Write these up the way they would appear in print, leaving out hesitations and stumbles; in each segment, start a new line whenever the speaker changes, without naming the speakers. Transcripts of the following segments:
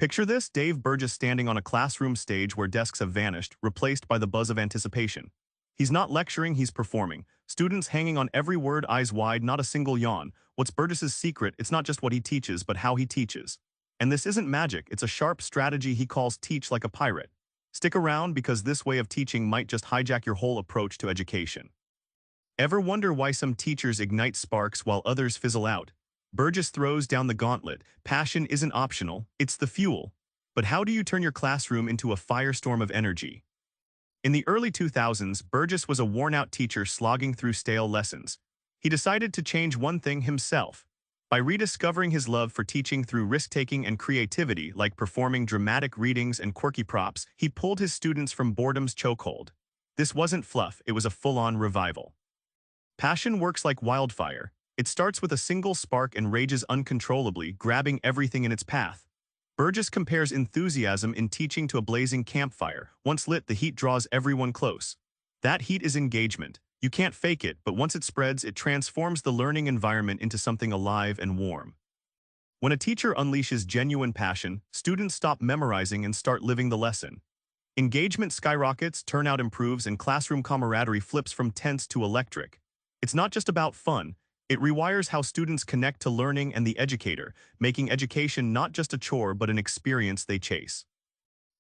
Picture this: Dave Burgess standing on a classroom stage where desks have vanished, replaced by the buzz of anticipation. He's not lecturing, he's performing. Students hanging on every word, eyes wide, not a single yawn. What's Burgess's secret? It's not just what he teaches, but how he teaches. And this isn't magic, it's a sharp strategy he calls teach like a pirate. Stick around, because this way of teaching might just hijack your whole approach to education. Ever wonder why some teachers ignite sparks while others fizzle out? Burgess throws down the gauntlet. Passion isn't optional, it's the fuel. But how do you turn your classroom into a firestorm of energy? In the early 2000s, Burgess was a worn-out teacher slogging through stale lessons. He decided to change one thing himself. By rediscovering his love for teaching through risk-taking and creativity, like performing dramatic readings and quirky props, he pulled his students from boredom's chokehold. This wasn't fluff, it was a full-on revival. Passion works like wildfire. It starts with a single spark and rages uncontrollably, grabbing everything in its path. Burgess compares enthusiasm in teaching to a blazing campfire. Once lit, the heat draws everyone close. That heat is engagement. You can't fake it, but once it spreads, it transforms the learning environment into something alive and warm. When a teacher unleashes genuine passion, students stop memorizing and start living the lesson. Engagement skyrockets, turnout improves, and classroom camaraderie flips from tense to electric. It's not just about fun. It rewires how students connect to learning and the educator, making education not just a chore but an experience they chase.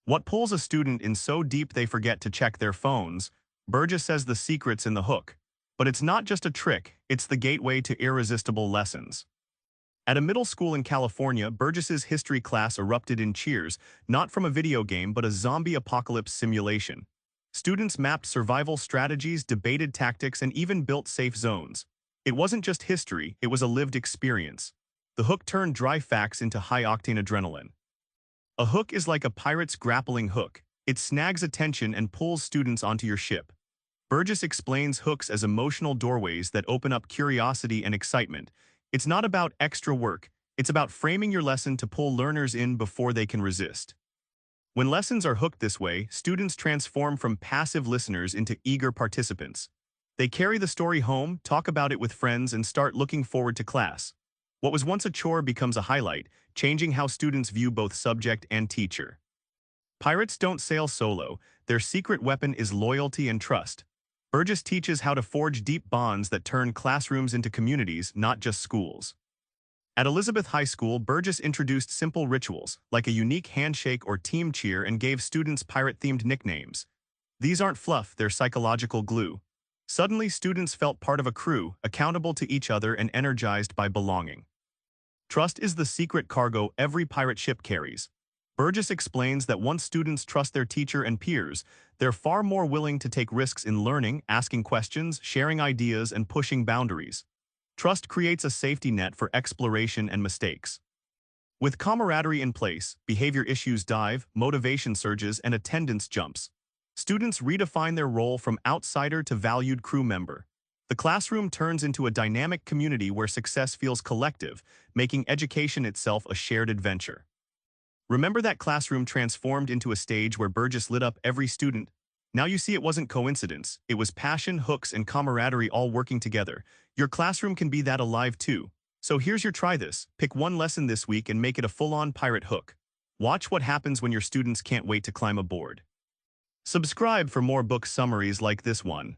What pulls a student in so deep they forget to check their phones? Burgess says the secret's in the hook. But it's not just a trick, it's the gateway to irresistible lessons. At a middle school in California, Burgess's history class erupted in cheers, not from a video game but a zombie apocalypse simulation. Students mapped survival strategies, debated tactics, and even built safe zones. It wasn't just history, it was a lived experience. The hook turned dry facts into high-octane adrenaline. A hook is like a pirate's grappling hook. It snags attention and pulls students onto your ship. Burgess explains hooks as emotional doorways that open up curiosity and excitement. It's not about extra work, it's about framing your lesson to pull learners in before they can resist. When lessons are hooked this way, students transform from passive listeners into eager participants. They carry the story home, talk about it with friends, and start looking forward to class. What was once a chore becomes a highlight, changing how students view both subject and teacher. Pirates don't sail solo. Their secret weapon is loyalty and trust. Burgess teaches how to forge deep bonds that turn classrooms into communities, not just schools. At Elizabeth High School, Burgess introduced simple rituals, like a unique handshake or team cheer, and gave students pirate-themed nicknames. These aren't fluff, they're psychological glue. Suddenly, students felt part of a crew, accountable to each other and energized by belonging. Trust is the secret cargo every pirate ship carries. Burgess explains that once students trust their teacher and peers, they're far more willing to take risks in learning, asking questions, sharing ideas, and pushing boundaries. Trust creates a safety net for exploration and mistakes. With camaraderie in place, behavior issues dive, motivation surges, and attendance jumps. Students redefine their role from outsider to valued crew member. The classroom turns into a dynamic community where success feels collective, making education itself a shared adventure. Remember that classroom transformed into a stage where Burgess lit up every student? Now you see it wasn't coincidence. It was passion, hooks, and camaraderie all working together. Your classroom can be that alive too. So here's your try this. Pick one lesson this week and make it a full-on pirate hook. Watch what happens when your students can't wait to climb aboard. Subscribe for more book summaries like this one.